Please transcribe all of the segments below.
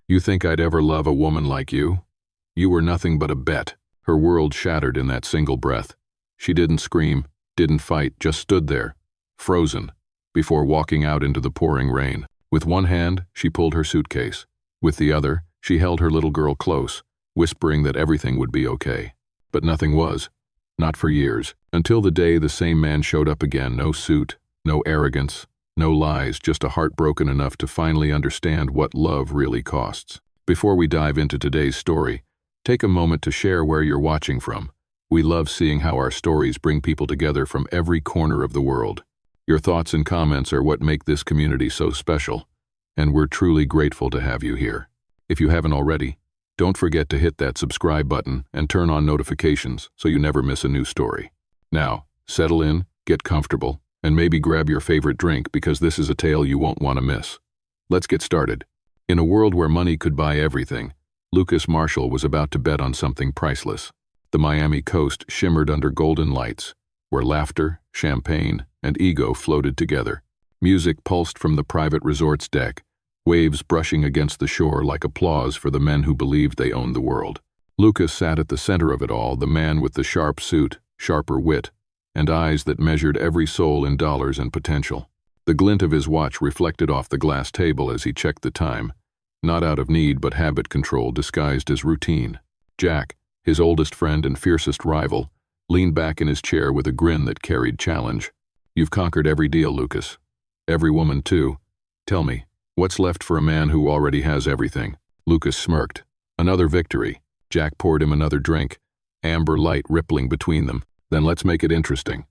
You think I'd ever love a woman like you? You were nothing but a bet." Her world shattered in that single breath. She didn't scream, didn't fight, just stood there, frozen, before walking out into the pouring rain. With one hand, she pulled her suitcase. With the other, she held her little girl close, whispering that everything would be okay. But nothing was. Not for years. Until the day the same man showed up again. No suit, no arrogance, no lies, just a heart broken enough to finally understand what love really costs. Before we dive into today's story, take a moment to share where you're watching from. We love seeing how our stories bring people together from every corner of the world. Your thoughts and comments are what make this community so special, and we're truly grateful to have you here. If you haven't already, don't forget to hit that subscribe button and turn on notifications so you never miss a new story. Now, settle in, get comfortable, and maybe grab your favorite drink because this is a tale you won't want to miss. Let's get started. In a world where money could buy everything, Lucas Marshall was about to bet on something priceless. The Miami coast shimmered under golden lights, where laughter, champagne, and ego floated together. Music pulsed from the private resort's deck, waves brushing against the shore like applause for the men who believed they owned the world. Lucas sat at the center of it all, the man with the sharp suit, sharper wit, and eyes that measured every soul in dollars and potential. The glint of his watch reflected off the glass table as he checked the time, not out of need but habit control disguised as routine. Jack, his oldest friend and fiercest rival, leaned back in his chair with a grin that carried challenge. "You've conquered every deal, Lucas. Every woman, too. Tell me, what's left for a man who already has everything?" Lucas smirked. Another victory. Jack poured him another drink, amber light rippling between them. "Then let's make it interesting.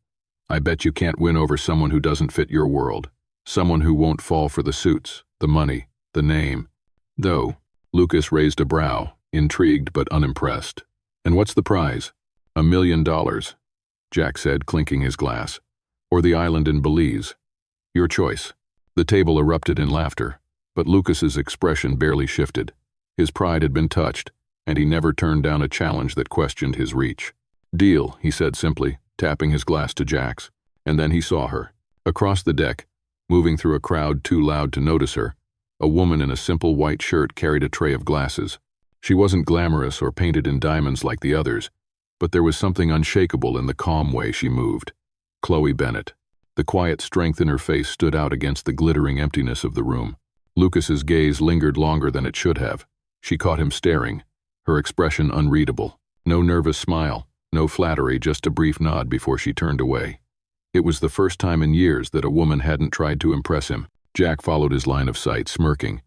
I bet you can't win over someone who doesn't fit your world. Someone who won't fall for the suits, the money, the name." Though, Lucas raised a brow, intrigued but unimpressed. "And what's the prize?" $1 million, Jack said, clinking his glass. "Or the island in Belize. Your choice." The table erupted in laughter, but Lucas's expression barely shifted. His pride had been touched, and he never turned down a challenge that questioned his reach. "Deal," he said simply, tapping his glass to Jack's. And then he saw her. Across the deck, moving through a crowd too loud to notice her, a woman in a simple white shirt carried a tray of glasses. She wasn't glamorous or painted in diamonds like the others, but there was something unshakable in the calm way she moved. Chloe Bennett. The quiet strength in her face stood out against the glittering emptiness of the room. Lucas's gaze lingered longer than it should have. She caught him staring, her expression unreadable. No nervous smile, no flattery, just a brief nod before she turned away. It was the first time in years that a woman hadn't tried to impress him. Jack followed his line of sight, smirking.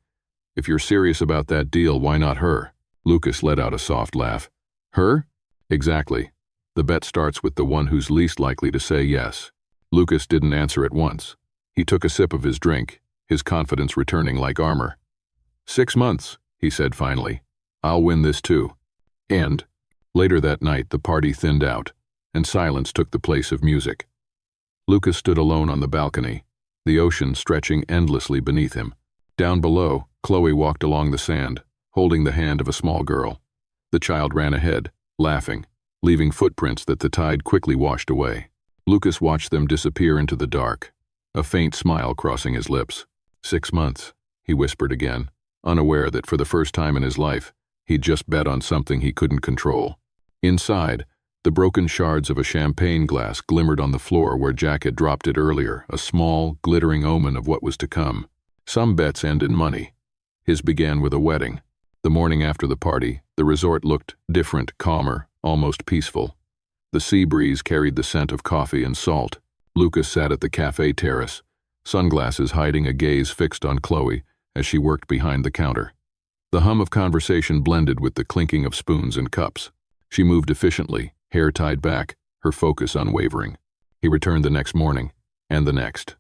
"If you're serious about that deal, why not her?" Lucas let out a soft laugh. "Her?" "Exactly. The bet starts with the one who's least likely to say yes." Lucas didn't answer at once. He took a sip of his drink, his confidence returning like armor. "6 months," he said finally. "I'll win this too." And, later that night, the party thinned out, and silence took the place of music. Lucas stood alone on the balcony, the ocean stretching endlessly beneath him. Down below, Chloe walked along the sand, holding the hand of a small girl. The child ran ahead, laughing, leaving footprints that the tide quickly washed away. Lucas watched them disappear into the dark, a faint smile crossing his lips. 6 months, he whispered again, unaware that for the first time in his life, he'd just bet on something he couldn't control. Inside, the broken shards of a champagne glass glimmered on the floor where Jack had dropped it earlier, a small, glittering omen of what was to come. Some bets end in money. His began with a wedding. The morning after the party, the resort looked different, calmer, almost peaceful. The sea breeze carried the scent of coffee and salt. Lucas sat at the cafe terrace, sunglasses hiding a gaze fixed on Chloe as she worked behind the counter. The hum of conversation blended with the clinking of spoons and cups. She moved efficiently, hair tied back, her focus unwavering. He returned the next morning, and the next.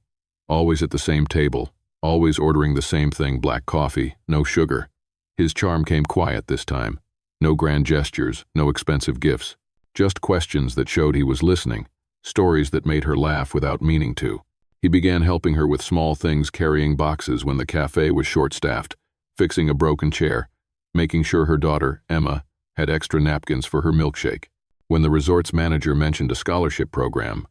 Always at the same table, always ordering the same thing, black coffee, no sugar. His charm came quiet this time. No grand gestures, no expensive gifts. Just questions that showed he was listening, stories that made her laugh without meaning to. He began helping her with small things, carrying boxes when the cafe was short-staffed, fixing a broken chair, making sure her daughter, Emma, had extra napkins for her milkshake. When the resort's manager mentioned a scholarship program,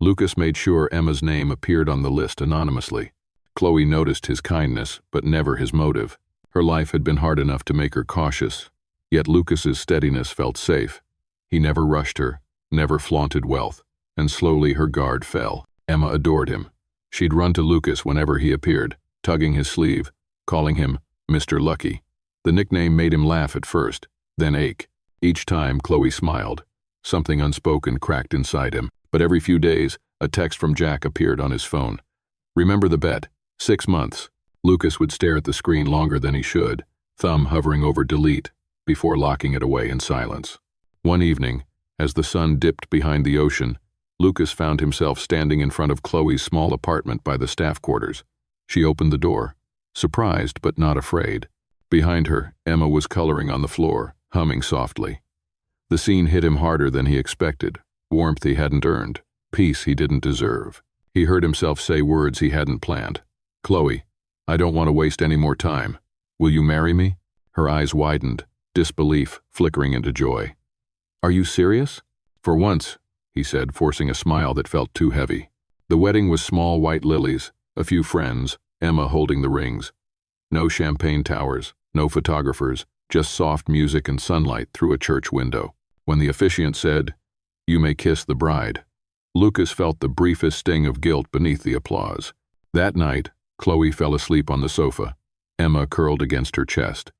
Lucas made sure Emma's name appeared on the list anonymously. Chloe noticed his kindness, but never his motive. Her life had been hard enough to make her cautious, yet Lucas's steadiness felt safe. He never rushed her, never flaunted wealth, and slowly her guard fell. Emma adored him. She'd run to Lucas whenever he appeared, tugging his sleeve, calling him Mr. Lucky. The nickname made him laugh at first, then ache. Each time Chloe smiled, something unspoken cracked inside him. But every few days, a text from Jack appeared on his phone. "Remember the bet? 6 months." Lucas would stare at the screen longer than he should, thumb hovering over delete, before locking it away in silence. One evening, as the sun dipped behind the ocean, Lucas found himself standing in front of Chloe's small apartment by the staff quarters. She opened the door, surprised but not afraid. Behind her, Emma was coloring on the floor, humming softly. The scene hit him harder than he expected, warmth he hadn't earned, peace he didn't deserve. He heard himself say words he hadn't planned. "Chloe, I don't want to waste any more time. Will you marry me?" Her eyes widened, disbelief flickering into joy. "Are you serious?" "For once," he said, forcing a smile that felt too heavy. The wedding was small white lilies, a few friends, Emma holding the rings. No champagne towers, no photographers, just soft music and sunlight through a church window. When the officiant said, "You may kiss the bride," Lucas felt the briefest sting of guilt beneath the applause. That night, Chloe fell asleep on the sofa, Emma curled against her chest.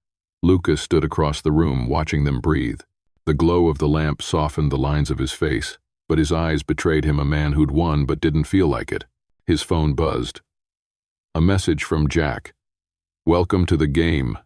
Lucas stood across the room watching them breathe. The glow of the lamp softened the lines of his face, but his eyes betrayed him a man who'd won but didn't feel like it. His phone buzzed. A message from Jack. "Welcome to the game,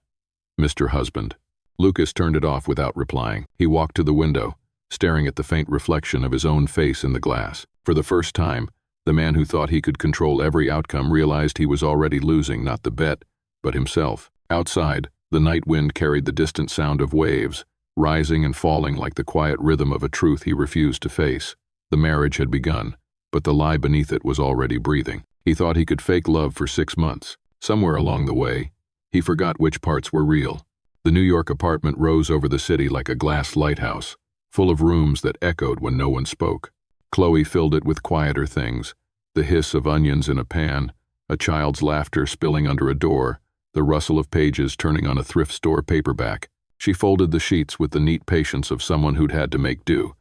Mr. Husband." Lucas turned it off without replying. He walked to the window, staring at the faint reflection of his own face in the glass. For the first time, the man who thought he could control every outcome realized he was already losing not the bet, but himself. Outside, the night wind carried the distant sound of waves, rising and falling like the quiet rhythm of a truth he refused to face. The marriage had begun, but the lie beneath it was already breathing. He thought he could fake love for 6 months. Somewhere along the way, he forgot which parts were real. The New York apartment rose over the city like a glass lighthouse, full of rooms that echoed when no one spoke. Chloe filled it with quieter things, the hiss of onions in a pan, a child's laughter spilling under a door, the rustle of pages turning on a thrift store paperback. She folded the sheets with the neat patience of someone who'd had to make do,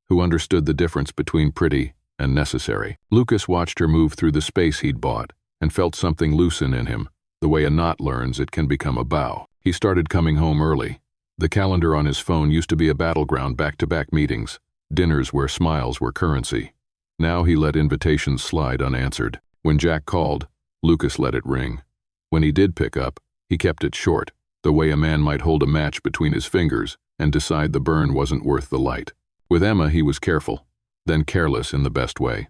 who understood the difference between pretty and necessary. Lucas watched her move through the space he'd bought and felt something loosen in him, the way a knot learns it can become a bow. He started coming home early. The calendar on his phone used to be a battleground, back-to-back meetings, dinners where smiles were currency. Now he let invitations slide unanswered. When Jack called, Lucas let it ring. When he did pick up, he kept it short, the way a man might hold a match between his fingers and decide the burn wasn't worth the light. With Emma he was careful, then careless in the best way.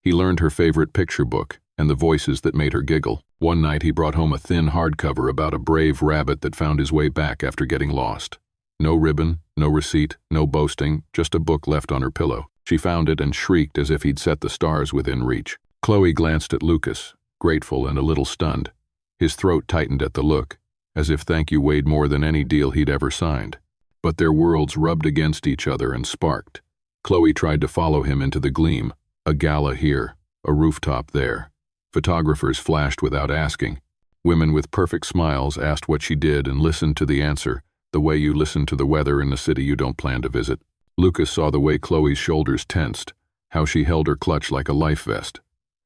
He learned her favorite picture book and the voices that made her giggle. One night he brought home a thin hardcover about a brave rabbit that found his way back after getting lost. No ribbon, no receipt, no boasting, just a book left on her pillow. She found it and shrieked as if he'd set the stars within reach. Chloe glanced at Lucas, grateful and a little stunned. His throat tightened at the look, as if thank you weighed more than any deal he'd ever signed. But their worlds rubbed against each other and sparked. Chloe tried to follow him into the gleam, a gala here, a rooftop there. Photographers flashed without asking. Women with perfect smiles asked what she did and listened to the answer, the way you listen to the weather in the city you don't plan to visit. Lucas saw the way Chloe's shoulders tensed, how she held her clutch like a life vest.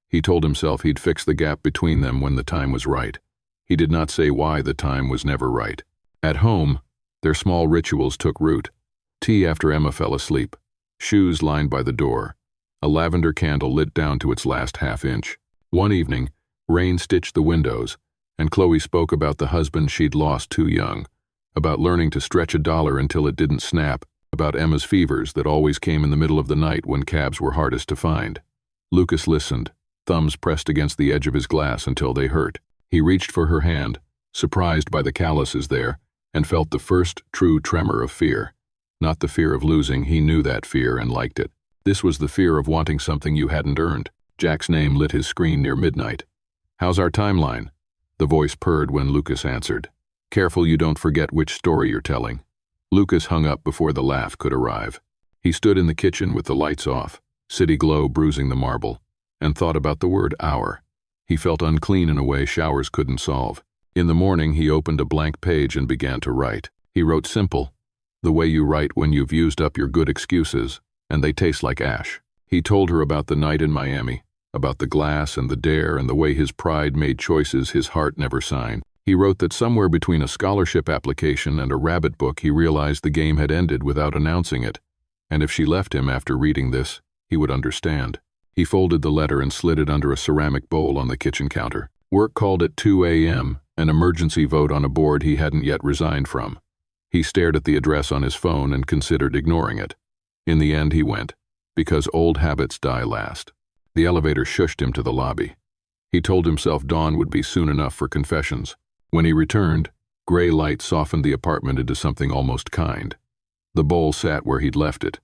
He told himself he'd fix the gap between them when the time was right. He did not say why the time was never right. At home, their small rituals took root. Tea after Emma fell asleep, shoes lined by the door, a lavender candle lit down to its last half-inch. One evening, rain stitched the windows, and Chloe spoke about the husband she'd lost too young, about learning to stretch a dollar until it didn't snap, about Emma's fevers that always came in the middle of the night when cabs were hardest to find. Lucas listened, thumbs pressed against the edge of his glass until they hurt. He reached for her hand, surprised by the calluses there, and felt the first true tremor of fear. Not the fear of losing, he knew that fear and liked it. This was the fear of wanting something you hadn't earned. Jack's name lit his screen near midnight. "How's our timeline?" The voice purred when Lucas answered. "Careful you don't forget which story you're telling." Lucas hung up before the laugh could arrive. He stood in the kitchen with the lights off, city glow bruising the marble, and thought about the word hour. He felt unclean in a way showers couldn't solve. In the morning, he opened a blank page and began to write. He wrote simple, the way you write when you've used up your good excuses, and they taste like ash. He told her about the night in Miami, about the glass and the dare and the way his pride made choices his heart never signed. He wrote that somewhere between a scholarship application and a rabbit book he realized the game had ended without announcing it, and if she left him after reading this, he would understand. He folded the letter and slid it under a ceramic bowl on the kitchen counter. Work called at 2 a.m., an emergency vote on a board he hadn't yet resigned from. He stared at the address on his phone and considered ignoring it. In the end, he went, because old habits die last. The elevator shushed him to the lobby. He told himself dawn would be soon enough for confessions. When he returned, gray light softened the apartment into something almost kind. The bowl sat where he'd left it.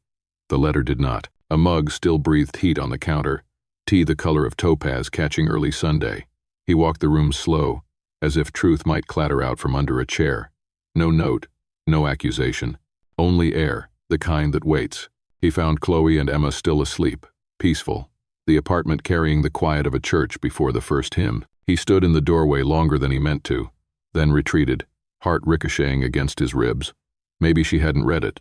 The letter did not. A mug still breathed heat on the counter, tea the color of topaz catching early Sunday. He walked the room slow, as if truth might clatter out from under a chair. No note, no accusation, only air, the kind that waits. He found Chloe and Emma still asleep, peaceful, the apartment carrying the quiet of a church before the first hymn. He stood in the doorway longer than he meant to, then retreated, heart ricocheting against his ribs. Maybe she hadn't read it.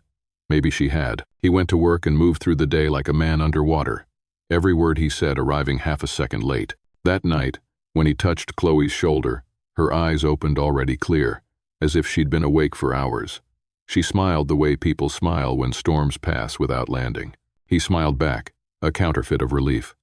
Maybe she had. He went to work and moved through the day like a man underwater, every word he said arriving half a second late. That night, when he touched Chloe's shoulder, her eyes opened already clear, as if she'd been awake for hours. She smiled the way people smile when storms pass without landing. He smiled back, a counterfeit of relief.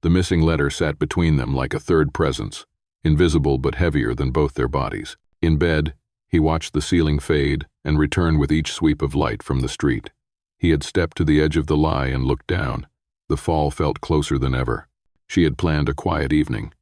The missing letter sat between them like a third presence, invisible but heavier than both their bodies. In bed, he watched the ceiling fade and return with each sweep of light from the street. He had stepped to the edge of the lie and looked down. The fall felt closer than ever. She had planned a quiet evening.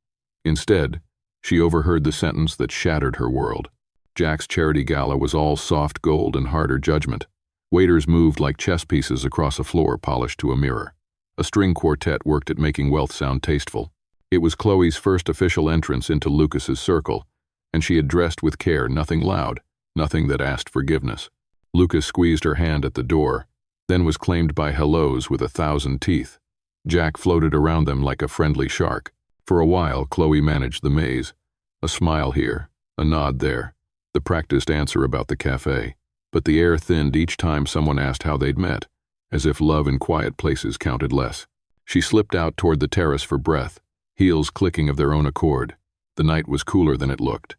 Instead, she overheard the sentence that shattered her world. Jack's charity gala was all soft gold and harder judgment. Waiters moved like chess pieces across a floor polished to a mirror. A string quartet worked at making wealth sound tasteful. It was Chloe's first official entrance into Lucas's circle, and she had dressed with care, nothing loud, nothing that asked forgiveness. Lucas squeezed her hand at the door, then was claimed by hellos with 1,000 teeth. Jack floated around them like a friendly shark. For a while, Chloe managed the maze. A smile here, a nod there, the practiced answer about the cafe. But the air thinned each time someone asked how they'd met, as if love in quiet places counted less. She slipped out toward the terrace for breath, heels clicking of their own accord. The night was cooler than it looked.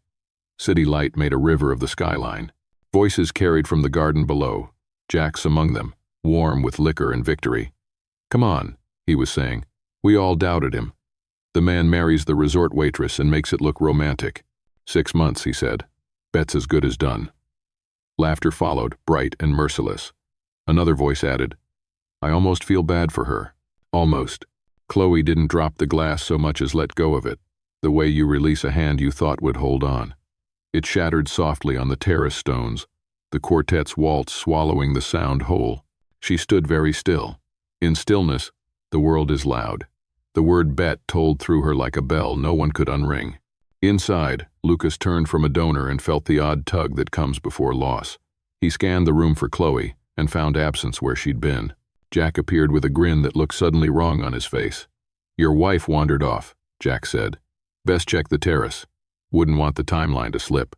City light made a river of the skyline. Voices carried from the garden below, Jack's among them, warm with liquor and victory. "Come on," he was saying. "We all doubted him. The man marries the resort waitress and makes it look romantic. 6 months," he said. "Bet's as good as done." Laughter followed, bright and merciless. Another voice added, "I almost feel bad for her." Almost. Chloe didn't drop the glass so much as let go of it, the way you release a hand you thought would hold on. It shattered softly on the terrace stones, the quartet's waltz swallowing the sound whole. She stood very still. In stillness, the world is loud. The word bet tolled through her like a bell no one could unring. Inside, Lucas turned from a donor and felt the odd tug that comes before loss. He scanned the room for Chloe and found absence where she'd been. Jack appeared with a grin that looked suddenly wrong on his face. "Your wife wandered off," Jack said. "Best check the terrace. Wouldn't want the timeline to slip."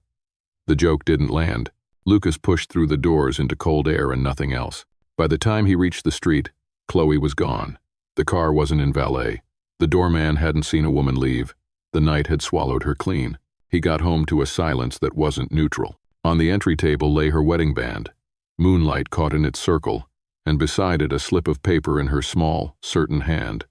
The joke didn't land. Lucas pushed through the doors into cold air and nothing else. By the time he reached the street, Chloe was gone. The car wasn't in valet. The doorman hadn't seen a woman leave. The night had swallowed her clean. He got home to a silence that wasn't neutral. On the entry table lay her wedding band. Moonlight caught in its circle, and beside it a slip of paper in her small, certain hand.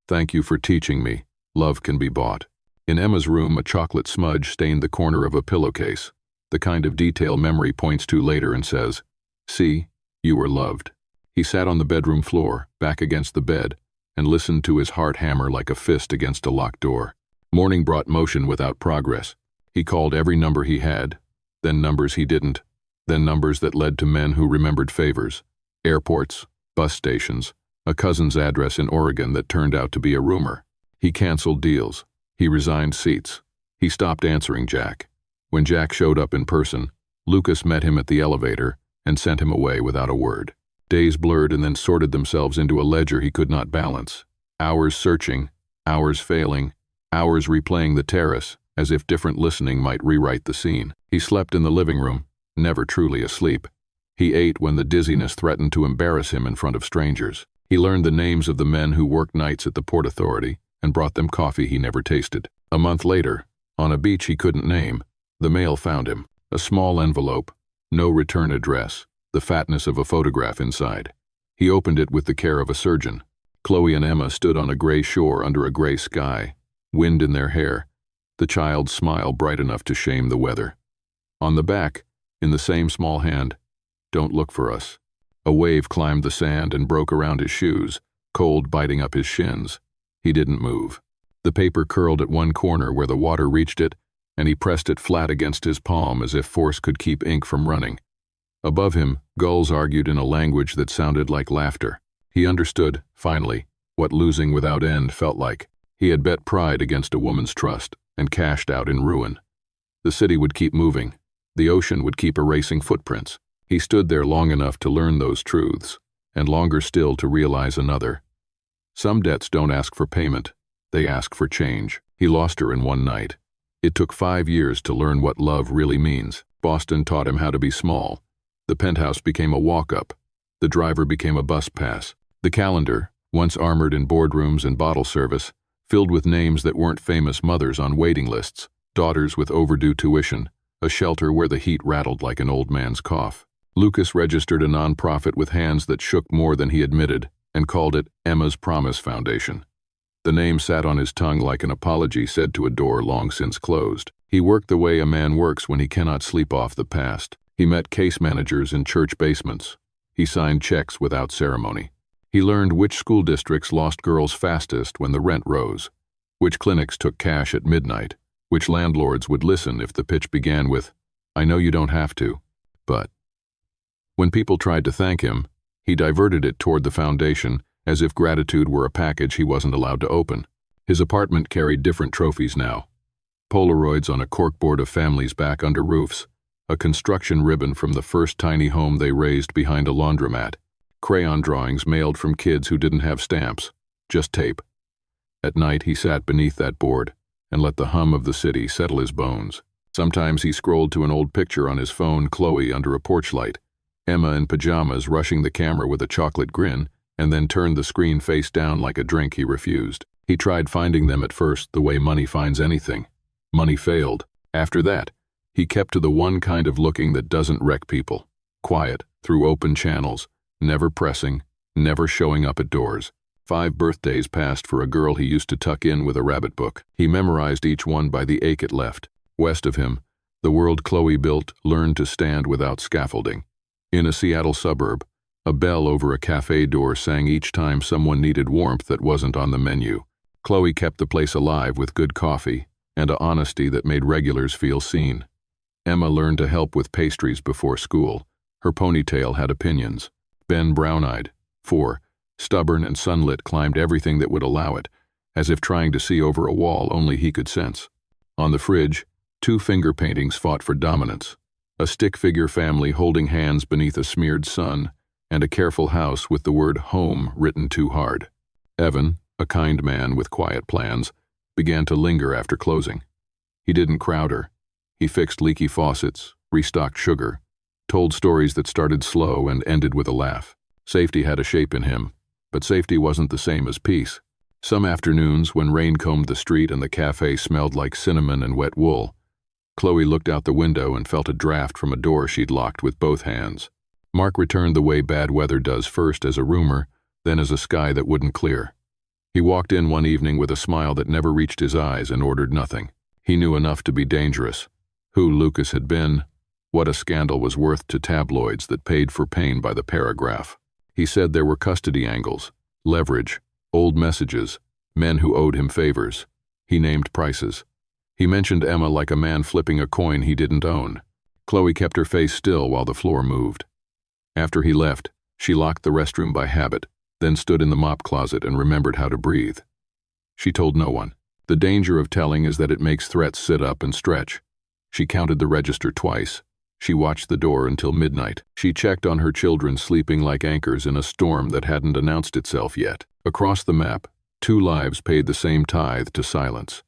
"Thank you for teaching me. Love can be bought." In Emma's room, a chocolate smudge stained the corner of a pillowcase, the kind of detail memory points to later and says, "See, you were loved." He sat on the bedroom floor, back against the bed, and listened to his heart hammer like a fist against a locked door. Morning brought motion without progress. He called every number he had, then numbers he didn't, then numbers that led to men who remembered favors, airports, bus stations, a cousin's address in Oregon that turned out to be a rumor. He canceled deals. He resigned seats. He stopped answering Jack. When Jack showed up in person, Lucas met him at the elevator and sent him away without a word. Days blurred and then sorted themselves into a ledger he could not balance. Hours searching, hours failing, hours replaying the terrace, as if different listening might rewrite the scene. He slept in the living room, never truly asleep. He ate when the dizziness threatened to embarrass him in front of strangers. He learned the names of the men who worked nights at the Port Authority and brought them coffee he never tasted. A month later, on a beach he couldn't name, the mail found him. A small envelope, no return address, the fatness of a photograph inside. He opened it with the care of a surgeon. Chloe and Emma stood on a gray shore under a gray sky, wind in their hair, the child's smile bright enough to shame the weather. On the back, in the same small hand, "Don't look for us." A wave climbed the sand and broke around his shoes, cold biting up his shins. He didn't move. The paper curled at one corner where the water reached it, and he pressed it flat against his palm as if force could keep ink from running. Above him, gulls argued in a language that sounded like laughter. He understood, finally, what losing without end felt like. He had bet pride against a woman's trust and cashed out in ruin. The city would keep moving. The ocean would keep erasing footprints. He stood there long enough to learn those truths, and longer still to realize another. Some debts don't ask for payment. They ask for change. He lost her in one night. It took 5 years to learn what love really means. Boston taught him how to be small. The penthouse became a walk-up. The driver became a bus pass. The calendar, once armored in boardrooms and bottle service, filled with names that weren't famous mothers on waiting lists, daughters with overdue tuition, a shelter where the heat rattled like an old man's cough. Lucas registered a nonprofit with hands that shook more than he admitted and called it Emma's Promise Foundation. The name sat on his tongue like an apology said to a door long since closed. He worked the way a man works when he cannot sleep off the past. He met case managers in church basements. He signed checks without ceremony. He learned which school districts lost girls fastest when the rent rose, which clinics took cash at midnight, which landlords would listen if the pitch began with, "I know you don't have to, but." When people tried to thank him, he diverted it toward the foundation as if gratitude were a package he wasn't allowed to open. His apartment carried different trophies now. Polaroids on a corkboard of families back under roofs, a construction ribbon from the first tiny home they raised behind a laundromat, crayon drawings mailed from kids who didn't have stamps, just tape. At night he sat beneath that board and let the hum of the city settle his bones. Sometimes he scrolled to an old picture on his phone, Chloe under a porch light, Emma in pajamas rushing the camera with a chocolate grin, and then turned the screen face down like a drink he refused. He tried finding them at first the way money finds anything. Money failed. After that, he kept to the one kind of looking that doesn't wreck people. Quiet, through open channels, never pressing, never showing up at doors. 5 birthdays passed for a girl he used to tuck in with a rabbit book. He memorized each one by the ache it left. West of him, the world Chloe built learned to stand without scaffolding. In a Seattle suburb, a bell over a cafe door sang each time someone needed warmth that wasn't on the menu. Chloe kept the place alive with good coffee and a honesty that made regulars feel seen. Emma learned to help with pastries before school. Her ponytail had opinions. Ben, brown-eyed, 4, stubborn and sunlit, climbed everything that would allow it, as if trying to see over a wall only he could sense. On the fridge, 2 finger paintings fought for dominance. A stick-figure family holding hands beneath a smeared sun, and a careful house with the word home written too hard. Evan, a kind man with quiet plans, began to linger after closing. He didn't crowd her. He fixed leaky faucets, restocked sugar, told stories that started slow and ended with a laugh. Safety had a shape in him, but safety wasn't the same as peace. Some afternoons, when rain combed the street and the cafe smelled like cinnamon and wet wool, Chloe looked out the window and felt a draft from a door she'd locked with both hands. Mark returned the way bad weather does, first as a rumor, then as a sky that wouldn't clear. He walked in one evening with a smile that never reached his eyes and ordered nothing. He knew enough to be dangerous. Who Lucas had been, what a scandal was worth to tabloids that paid for pain by the paragraph. He said there were custody angles, leverage, old messages, men who owed him favors. He named prices. He mentioned Emma like a man flipping a coin he didn't own. Chloe kept her face still while the floor moved. After he left, she locked the restroom by habit, then stood in the mop closet and remembered how to breathe. She told no one. The danger of telling is that it makes threats sit up and stretch. She counted the register twice. She watched the door until midnight. She checked on her children sleeping like anchors in a storm that hadn't announced itself yet. Across the map, 2 lives paid the same tithe to silence.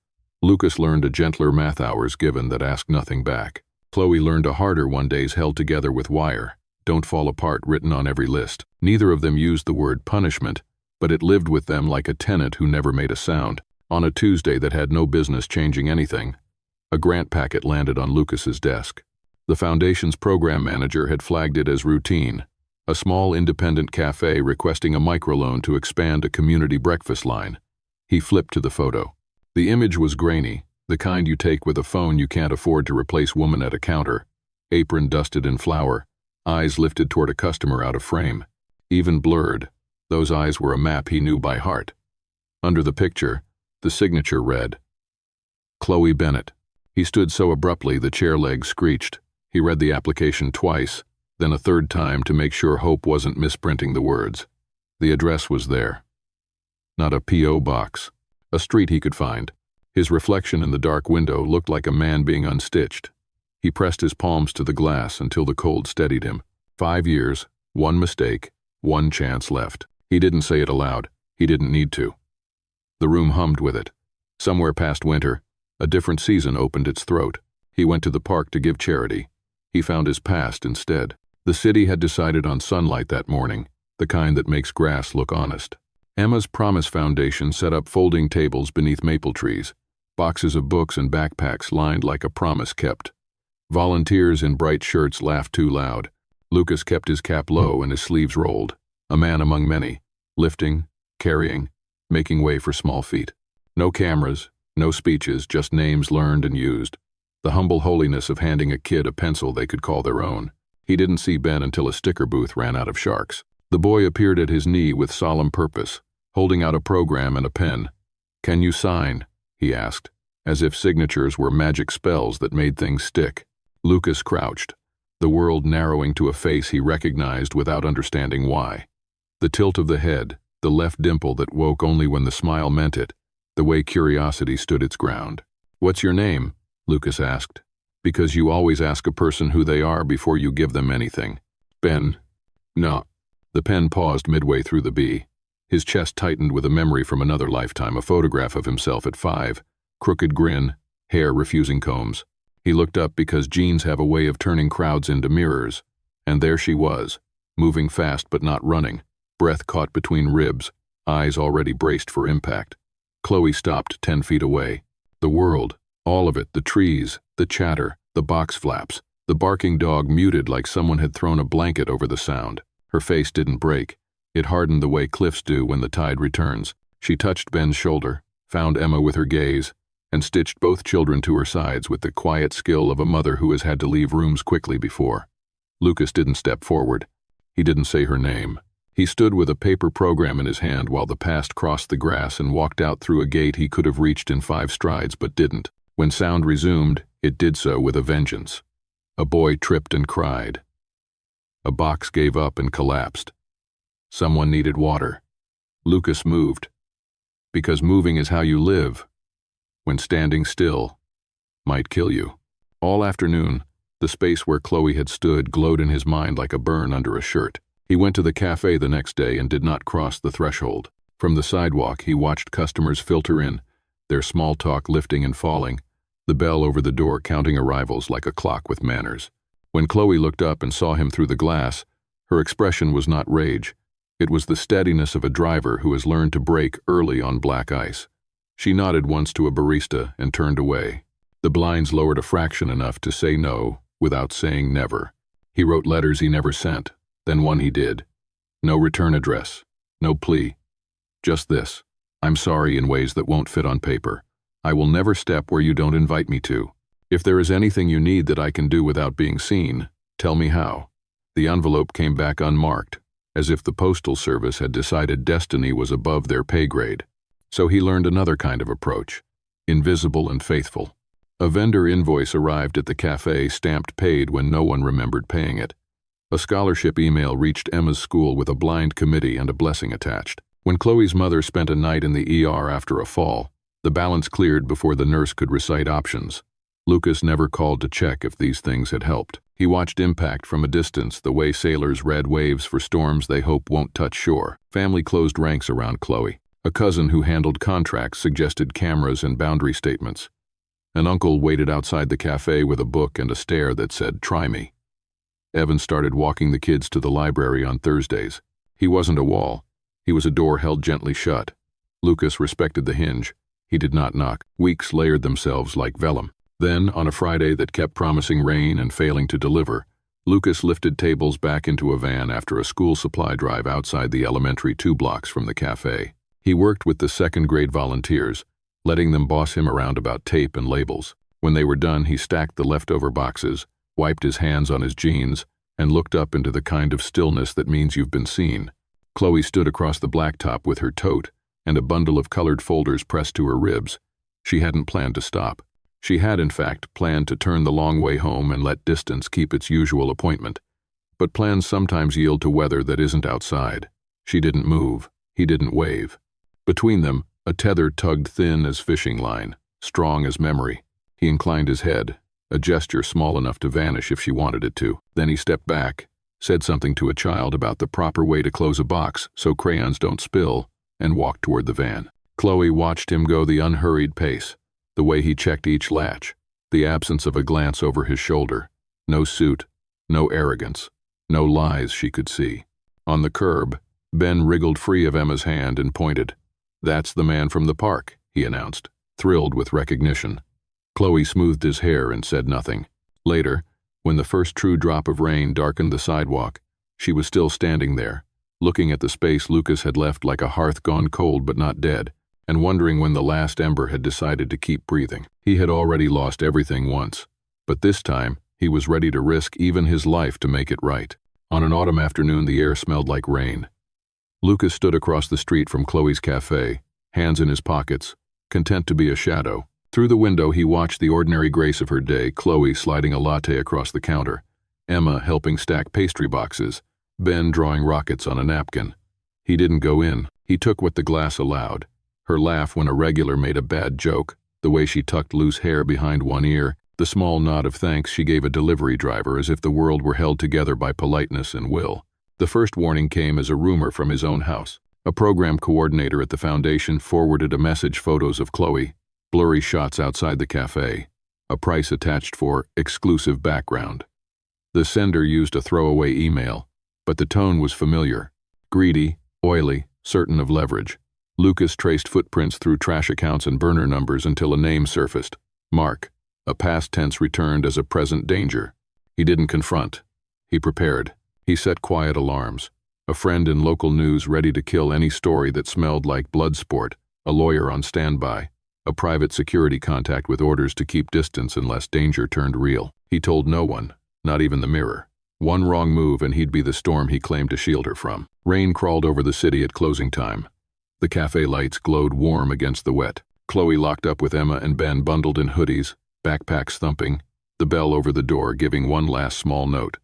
Lucas learned a gentler math hours given that asked nothing back. Chloe learned a harder one days held together with wire, don't fall apart written on every list. Neither of them used the word punishment, but it lived with them like a tenant who never made a sound. On a Tuesday that had no business changing anything, a grant packet landed on Lucas's desk. The foundation's program manager had flagged it as routine, a small independent cafe requesting a microloan to expand a community breakfast line. He flipped to the photo. The image was grainy, the kind you take with a phone you can't afford to replace woman at a counter, apron dusted in flour, eyes lifted toward a customer out of frame. Even blurred, those eyes were a map he knew by heart. Under the picture, the signature read, Chloe Bennett. He stood so abruptly the chair legs screeched. He read the application twice, then a third time to make sure Hope wasn't misprinting the words. The address was there. Not a P.O. box. A street he could find. His reflection in the dark window looked like a man being unstitched. He pressed his palms to the glass until the cold steadied him. 5 years, one mistake, one chance left. He didn't say it aloud. He didn't need to. The room hummed with it. Somewhere past winter, a different season opened its throat. He went to the park to give charity. He found his past instead. The city had decided on sunlight that morning, the kind that makes grass look honest. Emma's Promise Foundation set up folding tables beneath maple trees, boxes of books and backpacks lined like a promise kept. Volunteers in bright shirts laughed too loud. Lucas kept his cap low and his sleeves rolled, a man among many, lifting, carrying, making way for small feet. No cameras, no speeches, just names learned and used. The humble holiness of handing a kid a pencil they could call their own. He didn't see Ben until a sticker booth ran out of sharks. The boy appeared at his knee with solemn purpose, holding out a program and a pen. "Can you sign?" he asked, as if signatures were magic spells that made things stick. Lucas crouched, the world narrowing to a face he recognized without understanding why. The tilt of the head, the left dimple that woke only when the smile meant it, the way curiosity stood its ground. "What's your name?" Lucas asked. "Because you always ask a person who they are before you give them anything." "Ben." "No." The pen paused midway through the B. His chest tightened with a memory from another lifetime, a photograph of himself at 5, crooked grin, hair refusing combs. He looked up because genes have a way of turning crowds into mirrors, and there she was, moving fast but not running, breath caught between ribs, eyes already braced for impact. Chloe stopped 10 feet away. The world, all of it, the trees, the chatter, the box flaps, the barking dog muted like someone had thrown a blanket over the sound. Her face didn't break. It hardened the way cliffs do when the tide returns. She touched Ben's shoulder, found Emma with her gaze, and stitched both children to her sides with the quiet skill of a mother who has had to leave rooms quickly before. Lucas didn't step forward. He didn't say her name. He stood with a paper program in his hand while the past crossed the grass and walked out through a gate he could have reached in 5 strides but didn't. When sound resumed, it did so with a vengeance. A boy tripped and cried. A box gave up and collapsed. Someone needed water. Lucas moved. Because moving is how you live. When standing still might kill you. All afternoon, the space where Chloe had stood glowed in his mind like a burn under a shirt. He went to the cafe the next day and did not cross the threshold. From the sidewalk, he watched customers filter in, their small talk lifting and falling, the bell over the door counting arrivals like a clock with manners. When Chloe looked up and saw him through the glass, her expression was not rage. It was the steadiness of a driver who has learned to brake early on black ice. She nodded once to a barista and turned away. The blinds lowered a fraction enough to say no without saying never. He wrote letters he never sent, then one he did. No return address, no plea. Just this: "I'm sorry in ways that won't fit on paper. I will never step where you don't invite me to. If there is anything you need that I can do without being seen, tell me how." The envelope came back unmarked, as if the postal service had decided destiny was above their pay grade. So he learned another kind of approach, invisible and faithful. A vendor invoice arrived at the cafe stamped paid when no one remembered paying it. A scholarship email reached Emma's school with a blind committee and a blessing attached. When Chloe's mother spent a night in the ER after a fall, the balance cleared before the nurse could recite options. Lucas never called to check if these things had helped. He watched impact from a distance, the way sailors read waves for storms they hope won't touch shore. Family closed ranks around Chloe. A cousin who handled contracts suggested cameras and boundary statements. An uncle waited outside the cafe with a book and a stare that said, "Try me." Evan started walking the kids to the library on Thursdays. He wasn't a wall. He was a door held gently shut. Lucas respected the hinge. He did not knock. Weeks layered themselves like vellum. Then, on a Friday that kept promising rain and failing to deliver, Lucas lifted tables back into a van after a school supply drive outside the elementary 2 blocks from the cafe. He worked with the second-grade volunteers, letting them boss him around about tape and labels. When they were done, he stacked the leftover boxes, wiped his hands on his jeans, and looked up into the kind of stillness that means you've been seen. Chloe stood across the blacktop with her tote and a bundle of colored folders pressed to her ribs. She hadn't planned to stop. She had, in fact, planned to turn the long way home and let distance keep its usual appointment. But plans sometimes yield to weather that isn't outside. She didn't move. He didn't wave. Between them, a tether tugged thin as fishing line, strong as memory. He inclined his head, a gesture small enough to vanish if she wanted it to. Then he stepped back, said something to a child about the proper way to close a box so crayons don't spill, and walked toward the van. Chloe watched him go the unhurried pace, the way he checked each latch, the absence of a glance over his shoulder. No suit, no arrogance, no lies she could see. On the curb, Ben wriggled free of Emma's hand and pointed. "That's the man from the park," he announced, thrilled with recognition. Chloe smoothed his hair and said nothing. Later, when the first true drop of rain darkened the sidewalk, she was still standing there, looking at the space Lucas had left like a hearth gone cold but not dead, and wondering when the last ember had decided to keep breathing. He had already lost everything once, but this time he was ready to risk even his life to make it right. On an autumn afternoon, the air smelled like rain. Lucas stood across the street from Chloe's cafe, hands in his pockets, content to be a shadow. Through the window, he watched the ordinary grace of her day, Chloe sliding a latte across the counter, Emma helping stack pastry boxes, Ben drawing rockets on a napkin. He didn't go in. He took what the glass allowed. Her laugh when a regular made a bad joke, the way she tucked loose hair behind one ear, the small nod of thanks she gave a delivery driver as if the world were held together by politeness and will. The first warning came as a rumor from his own house. A program coordinator at the foundation forwarded a message, photos of Chloe, blurry shots outside the cafe, a price attached for exclusive background. The sender used a throwaway email, but the tone was familiar, greedy, oily, certain of leverage. Lucas traced footprints through trash accounts and burner numbers until a name surfaced. Mark, a past tense returned as a present danger. He didn't confront. He prepared. He set quiet alarms. A friend in local news ready to kill any story that smelled like blood sport, a lawyer on standby, a private security contact with orders to keep distance unless danger turned real. He told no one, not even the mirror. One wrong move and he'd be the storm he claimed to shield her from. Rain crawled over the city at closing time. The cafe lights glowed warm against the wet. Chloe locked up with Emma and Ben bundled in hoodies, backpacks thumping, the bell over the door giving one last small note.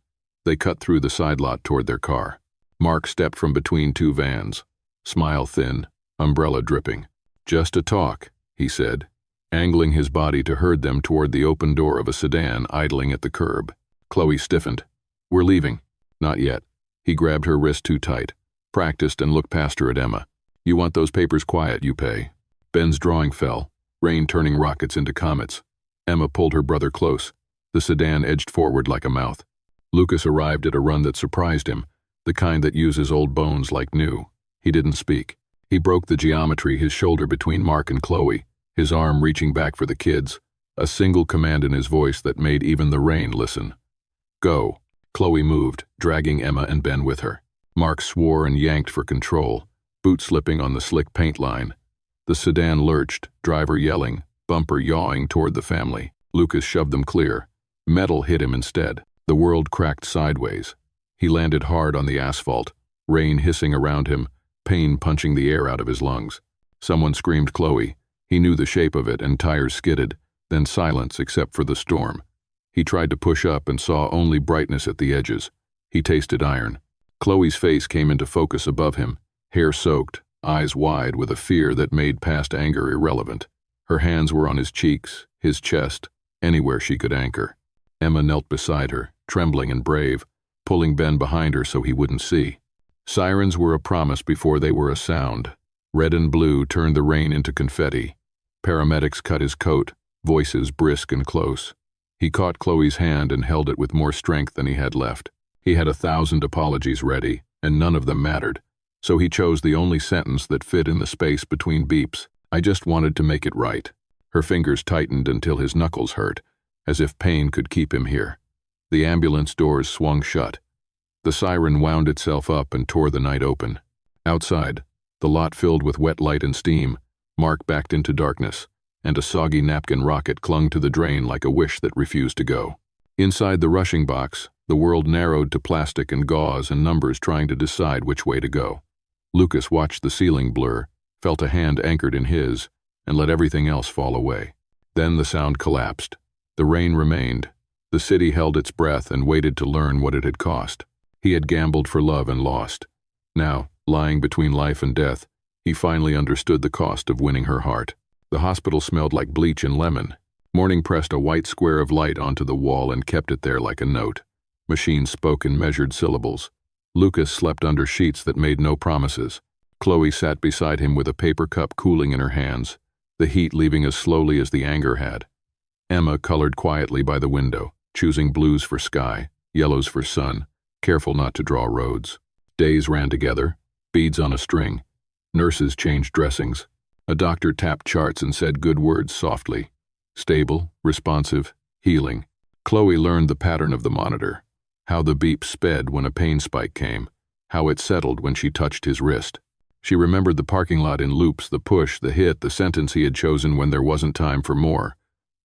They cut through the side lot toward their car. Mark stepped from between 2 vans, smile thin, umbrella dripping. "Just a talk," he said, angling his body to herd them toward the open door of a sedan idling at the curb. Chloe stiffened. "We're leaving." "Not yet." He grabbed her wrist too tight, practiced and looked past her at Emma. "You want those papers quiet, you pay." Ben's drawing fell, rain turning rockets into comets. Emma pulled her brother close. The sedan edged forward like a mouth. Lucas arrived at a run that surprised him, the kind that uses old bones like new. He didn't speak. He broke the geometry, his shoulder between Mark and Chloe, his arm reaching back for the kids, a single command in his voice that made even the rain listen. "Go." Chloe moved, dragging Emma and Ben with her. Mark swore and yanked for control, boot slipping on the slick paint line. The sedan lurched, driver yelling, bumper yawing toward the family. Lucas shoved them clear. Metal hit him instead. The world cracked sideways. He landed hard on the asphalt, rain hissing around him, pain punching the air out of his lungs. Someone screamed Chloe. He knew the shape of it, and tires skidded, then silence except for the storm. He tried to push up and saw only brightness at the edges. He tasted iron. Chloe's face came into focus above him, hair soaked, eyes wide with a fear that made past anger irrelevant. Her hands were on his cheeks, his chest, anywhere she could anchor. Emma knelt beside her, trembling and brave, pulling Ben behind her so he wouldn't see. Sirens were a promise before they were a sound. Red and blue turned the rain into confetti. Paramedics cut his coat, voices brisk and close. He caught Chloe's hand and held it with more strength than he had left. He had 1,000 apologies ready, and none of them mattered. So he chose the only sentence that fit in the space between beeps. "I just wanted to make it right." Her fingers tightened until his knuckles hurt, as if pain could keep him here. The ambulance doors swung shut. The siren wound itself up and tore the night open. Outside, the lot filled with wet light and steam, Mark backed into darkness, and a soggy napkin rocket clung to the drain like a wish that refused to go. Inside the rushing box, the world narrowed to plastic and gauze and numbers trying to decide which way to go. Lucas watched the ceiling blur, felt a hand anchored in his, and let everything else fall away. Then the sound collapsed. The rain remained. The city held its breath and waited to learn what it had cost. He had gambled for love and lost. Now, lying between life and death, he finally understood the cost of winning her heart. The hospital smelled like bleach and lemon. Morning pressed a white square of light onto the wall and kept it there like a note. Machines spoke in measured syllables. Lucas slept under sheets that made no promises. Chloe sat beside him with a paper cup cooling in her hands, the heat leaving as slowly as the anger had. Emma colored quietly by the window, choosing blues for sky, yellows for sun, careful not to draw roads. Days ran together, beads on a string. Nurses changed dressings. A doctor tapped charts and said good words softly. Stable, responsive, healing. Chloe learned the pattern of the monitor, how the beep sped when a pain spike came, how it settled when she touched his wrist. She remembered the parking lot in loops, the push, the hit, the sentence he had chosen when there wasn't time for more.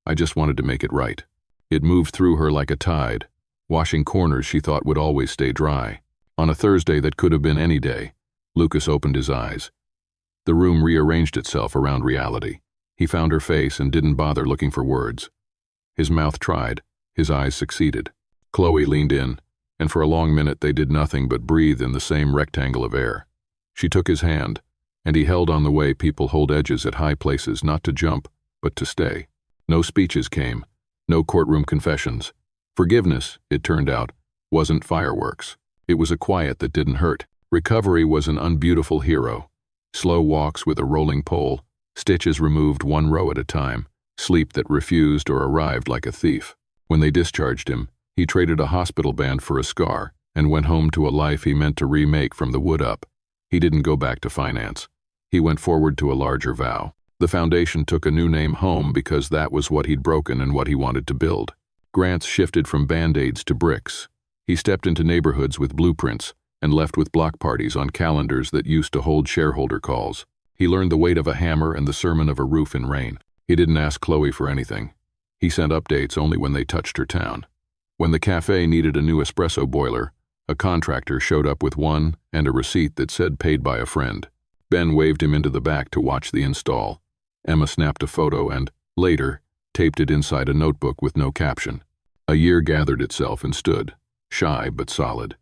"I just wanted to make it right." It moved through her like a tide, washing corners she thought would always stay dry. On a Thursday that could have been any day, Lucas opened his eyes. The room rearranged itself around reality. He found her face and didn't bother looking for words. His mouth tried, his eyes succeeded. Chloe leaned in, and for a long minute they did nothing but breathe in the same rectangle of air. She took his hand, and he held on the way people hold edges at high places, not to jump, but to stay. No speeches came, no courtroom confessions. Forgiveness, it turned out, wasn't fireworks. It was a quiet that didn't hurt. Recovery was an unbeautiful hero. Slow walks with a rolling pole, stitches removed one row at a time, sleep that refused or arrived like a thief. When they discharged him, he traded a hospital band for a scar and went home to a life he meant to remake from the wood up. He didn't go back to finance. He went forward to a larger vow. The foundation took a new name, Home, because that was what he'd broken and what he wanted to build. Grants shifted from Band-Aids to bricks. He stepped into neighborhoods with blueprints and left with block parties on calendars that used to hold shareholder calls. He learned the weight of a hammer and the sermon of a roof in rain. He didn't ask Chloe for anything. He sent updates only when they touched her town. When the cafe needed a new espresso boiler, a contractor showed up with one and a receipt that said paid by a friend. Ben waved him into the back to watch the install. Emma snapped a photo and, later, taped it inside a notebook with no caption. A year gathered itself and stood, shy but solid.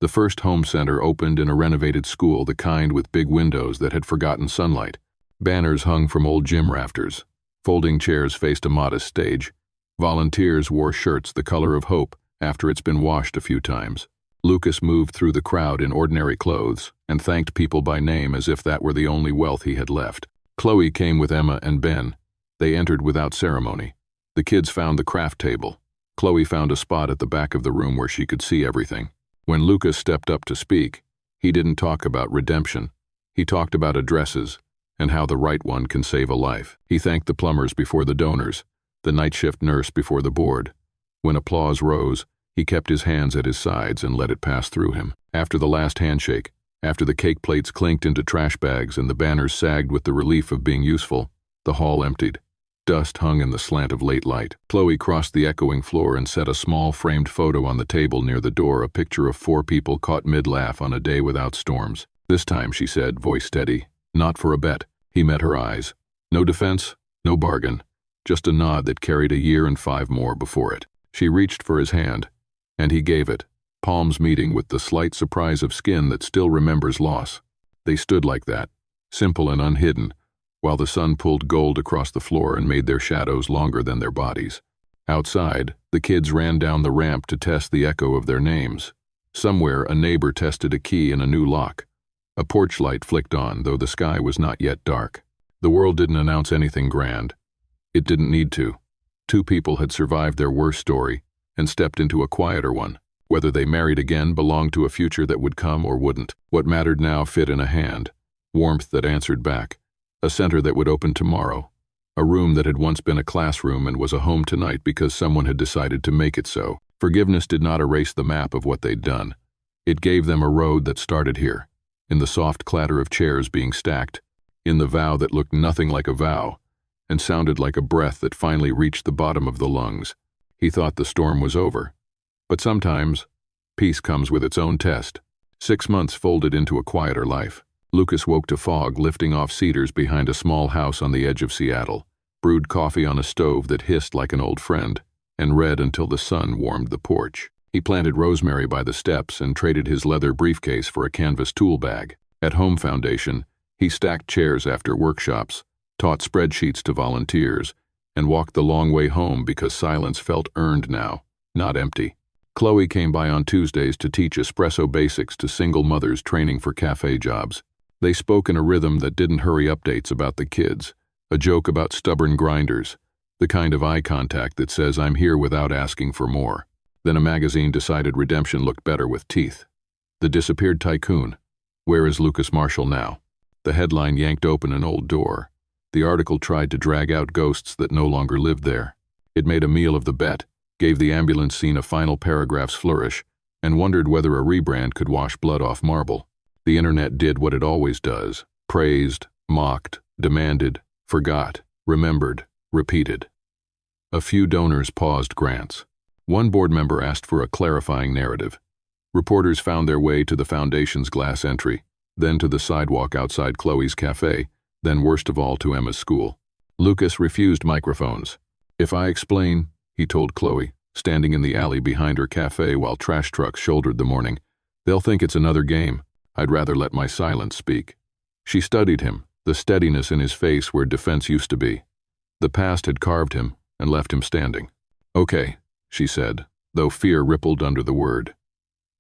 The first home center opened in a renovated school, the kind with big windows that had forgotten sunlight. Banners hung from old gym rafters. Folding chairs faced a modest stage. Volunteers wore shirts the color of hope after it's been washed a few times. Lucas moved through the crowd in ordinary clothes and thanked people by name as if that were the only wealth he had left. Chloe came with Emma and Ben. They entered without ceremony. The kids found the craft table. Chloe found a spot at the back of the room where she could see everything. When Lucas stepped up to speak, he didn't talk about redemption. He talked about addresses and how the right one can save a life. He thanked the plumbers before the donors, the night shift nurse before the board. When applause rose, he kept his hands at his sides and let it pass through him. After the last handshake, after the cake plates clinked into trash bags and the banners sagged with the relief of being useful, the hall emptied. Dust hung in the slant of late light. Chloe crossed the echoing floor and set a small framed photo on the table near the door, a picture of 4 people caught mid-laugh on a day without storms. "This time," she said, voice steady, "not for a bet." He met her eyes. No defense, no bargain, just a nod that carried a year and 5 more before it. She reached for his hand, and he gave it, palms meeting with the slight surprise of skin that still remembers loss. They stood like that, simple and unhidden, while the sun pulled gold across the floor and made their shadows longer than their bodies. Outside, the kids ran down the ramp to test the echo of their names. Somewhere, a neighbor tested a key in a new lock. A porch light flicked on, though the sky was not yet dark. The world didn't announce anything grand. It didn't need to. Two people had survived their worst story and stepped into a quieter one. Whether they married again belonged to a future that would come or wouldn't. What mattered now fit in a hand, warmth that answered back, a center that would open tomorrow, a room that had once been a classroom and was a home tonight because someone had decided to make it so. Forgiveness did not erase the map of what they'd done. It gave them a road that started here, in the soft clatter of chairs being stacked, in the vow that looked nothing like a vow, and sounded like a breath that finally reached the bottom of the lungs. He thought the storm was over. But sometimes, peace comes with its own test. 6 months folded into a quieter life. Lucas woke to fog lifting off cedars behind a small house on the edge of Seattle, brewed coffee on a stove that hissed like an old friend, and read until the sun warmed the porch. He planted rosemary by the steps and traded his leather briefcase for a canvas tool bag. At Home Foundation, he stacked chairs after workshops, taught spreadsheets to volunteers, and walked the long way home because silence felt earned now, not empty. Chloe came by on Tuesdays to teach espresso basics to single mothers training for cafe jobs. They spoke in a rhythm that didn't hurry updates about the kids, a joke about stubborn grinders, the kind of eye contact that says I'm here without asking for more. Then a magazine decided redemption looked better with teeth. The Disappeared Tycoon. Where is Lucas Marshall now? The headline yanked open an old door. The article tried to drag out ghosts that no longer lived there. It made a meal of the bet, gave the ambulance scene a final paragraph's flourish, and wondered whether a rebrand could wash blood off marble. The internet did what it always does: praised, mocked, demanded, forgot, remembered, repeated. A few donors paused grants. One board member asked for a clarifying narrative. Reporters found their way to the foundation's glass entry, then to the sidewalk outside Chloe's cafe, then worst of all to Emma's school. Lucas refused microphones. If I explain, he told Chloe, standing in the alley behind her cafe while trash trucks shouldered the morning, they'll think it's another game. I'd rather let my silence speak. She studied him, the steadiness in his face where defense used to be. The past had carved him and left him standing. Okay, she said, though fear rippled under the word.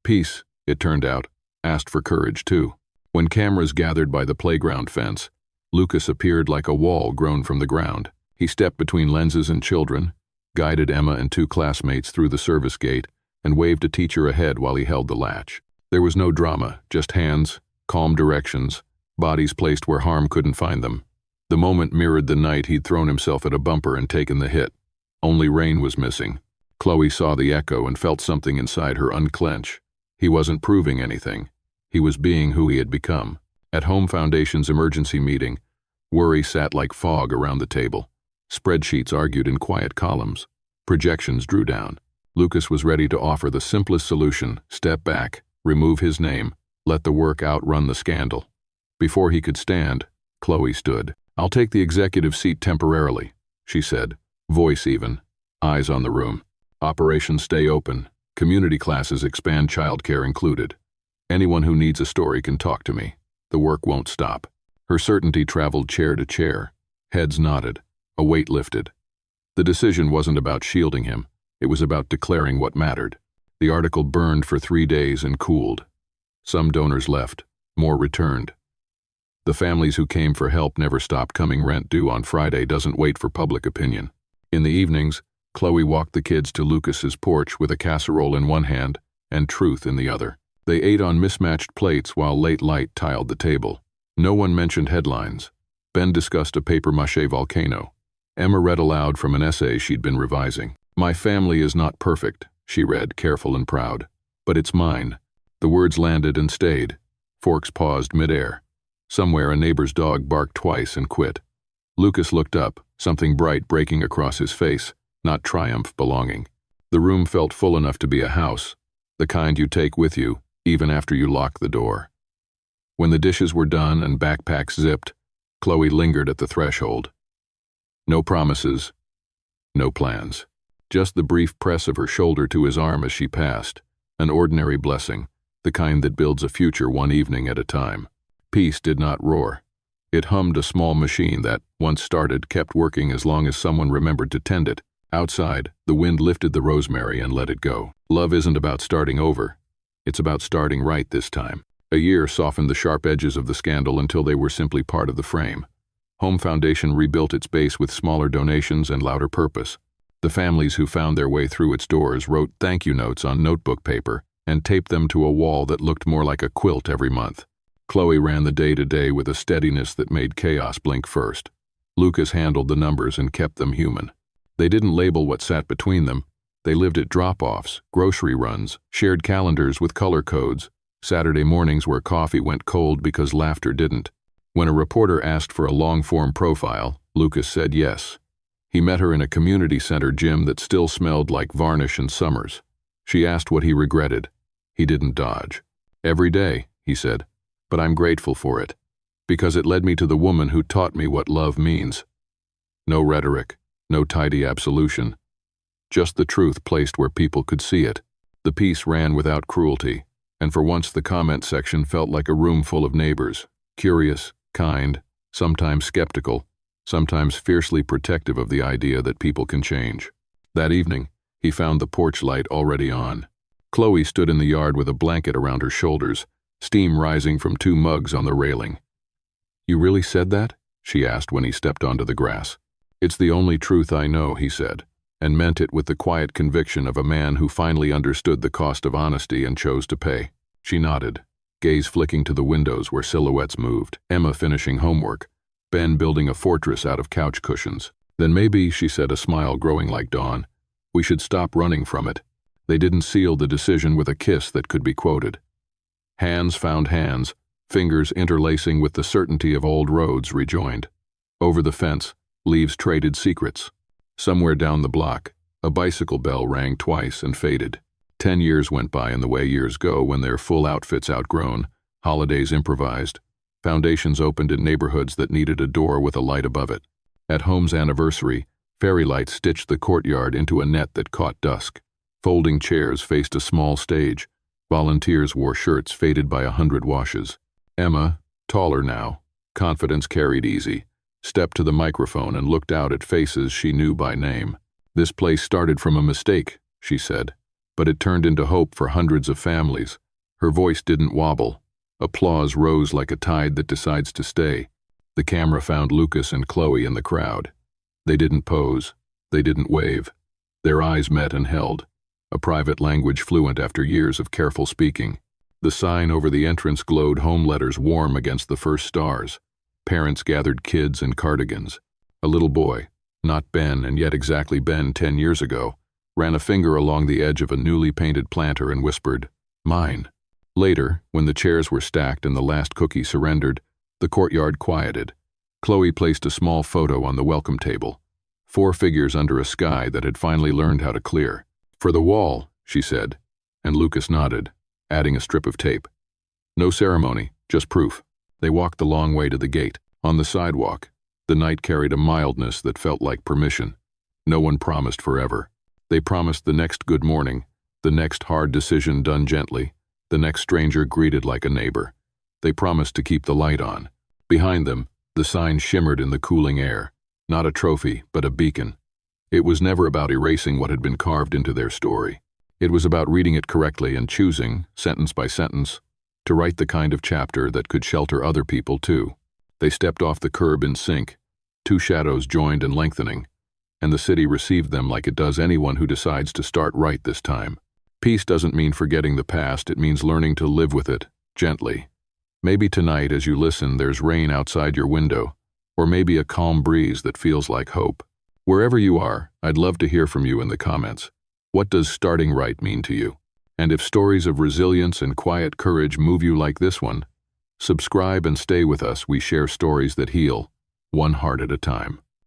Peace, it turned out, asked for courage too. When cameras gathered by the playground fence, Lucas appeared like a wall grown from the ground. He stepped between lenses and children, guided Emma and two classmates through the service gate, and waved a teacher ahead while he held the latch. There was no drama, just hands, calm directions, bodies placed where harm couldn't find them. The moment mirrored the night he'd thrown himself at a bumper and taken the hit. Only rain was missing. Chloe saw the echo and felt something inside her unclench. He wasn't proving anything. He was being who he had become. At Home Foundation's emergency meeting, worry sat like fog around the table. Spreadsheets argued in quiet columns. Projections drew down. Lucas was ready to offer the simplest solution: step back, remove his name, let the work outrun the scandal. Before he could stand, Chloe stood. I'll take the executive seat temporarily, she said, voice even, eyes on the room. Operations stay open. Community classes expand, childcare included. Anyone who needs a story can talk to me. The work won't stop. Her certainty traveled chair to chair. Heads nodded. A weight lifted. The decision wasn't about shielding him. It was about declaring what mattered. The article burned for 3 days and cooled. Some donors left. More returned. The families who came for help never stopped coming. Rent due on Friday doesn't wait for public opinion. In the evenings, Chloe walked the kids to Lucas's porch with a casserole in one hand and truth in the other. They ate on mismatched plates while late light tiled the table. No one mentioned headlines. Ben discussed a papier-mâché volcano. Emma read aloud from an essay she'd been revising. My family is not perfect, she read, careful and proud. But it's mine. The words landed and stayed. Forks paused midair. Somewhere a neighbor's dog barked twice and quit. Lucas looked up, something bright breaking across his face, not triumph, belonging. The room felt full enough to be a house, the kind you take with you, even after you lock the door. When the dishes were done and backpacks zipped, Chloe lingered at the threshold. No promises, no plans. Just the brief press of her shoulder to his arm as she passed, an ordinary blessing, the kind that builds a future one evening at a time. Peace did not roar. It hummed, a small machine that, once started, kept working as long as someone remembered to tend it. Outside, the wind lifted the rosemary and let it go. Love isn't about starting over. It's about starting right this time. A year softened the sharp edges of the scandal until they were simply part of the frame. Home Foundation rebuilt its base with smaller donations and louder purpose. The families who found their way through its doors wrote thank you notes on notebook paper and taped them to a wall that looked more like a quilt every month. Chloe ran the day-to-day with a steadiness that made chaos blink first. Lucas handled the numbers and kept them human. They didn't label what sat between them. They lived at drop-offs, grocery runs, shared calendars with color codes, Saturday mornings where coffee went cold because laughter didn't. When a reporter asked for a long-form profile, Lucas said yes. He met her in a community center gym that still smelled like varnish and summers. She asked what he regretted. He didn't dodge. "Every day," he said, "but I'm grateful for it, because it led me to the woman who taught me what love means." No rhetoric, no tidy absolution. Just the truth placed where people could see it. The piece ran without cruelty, and for once the comment section felt like a room full of neighbors, curious, kind, sometimes skeptical, sometimes fiercely protective of the idea that people can change. That evening, he found the porch light already on. Chloe stood in the yard with a blanket around her shoulders, steam rising from 2 mugs on the railing. "You really said that?" she asked when he stepped onto the grass. "It's the only truth I know," he said, and meant it with the quiet conviction of a man who finally understood the cost of honesty and chose to pay. She nodded, gaze flicking to the windows where silhouettes moved, Emma finishing homework, Ben building a fortress out of couch cushions. "Then maybe," she said, a smile growing like dawn, "we should stop running from it." They didn't seal the decision with a kiss that could be quoted. Hands found hands, fingers interlacing with the certainty of old roads rejoined. Over the fence, leaves traded secrets. Somewhere down the block, a bicycle bell rang twice and faded. 10 years went by in the way years go when their full outfits outgrown, holidays improvised, foundations opened in neighborhoods that needed a door with a light above it. At home's anniversary, fairy lights stitched the courtyard into a net that caught dusk. Folding chairs faced a small stage. Volunteers wore shirts faded by 100 washes. Emma, taller now, confidence carried easy, stepped to the microphone and looked out at faces she knew by name. "This place started from a mistake," she said, "but it turned into hope for hundreds of families." Her voice didn't wobble. Applause rose like a tide that decides to stay. The camera found Lucas and Chloe in the crowd. They didn't pose. They didn't wave. Their eyes met and held, a private language fluent after years of careful speaking. The sign over the entrance glowed home letters warm against the first stars. Parents gathered kids in cardigans. A little boy, not Ben and yet exactly Ben 10 years ago, ran a finger along the edge of a newly painted planter and whispered, "Mine." Later, when the chairs were stacked and the last cookie surrendered, the courtyard quieted. Chloe placed a small photo on the welcome table. 4 figures under a sky that had finally learned how to clear. "For the wall," she said, and Lucas nodded, adding a strip of tape. No ceremony, just proof. They walked the long way to the gate. On the sidewalk, the night carried a mildness that felt like permission. No one promised forever. They promised the next good morning, the next hard decision done gently, the next stranger greeted like a neighbor. They promised to keep the light on. Behind them, the sign shimmered in the cooling air. Not a trophy, but a beacon. It was never about erasing what had been carved into their story. It was about reading it correctly and choosing, sentence by sentence, to write the kind of chapter that could shelter other people too. They stepped off the curb in sync, 2 shadows joined and lengthening, and the city received them like it does anyone who decides to start right this time. Peace doesn't mean forgetting the past, it means learning to live with it, gently. Maybe tonight as you listen there's rain outside your window, or maybe a calm breeze that feels like hope. Wherever you are, I'd love to hear from you in the comments. What does starting right mean to you? And if stories of resilience and quiet courage move you like this one, subscribe and stay with us. We share stories that heal, one heart at a time.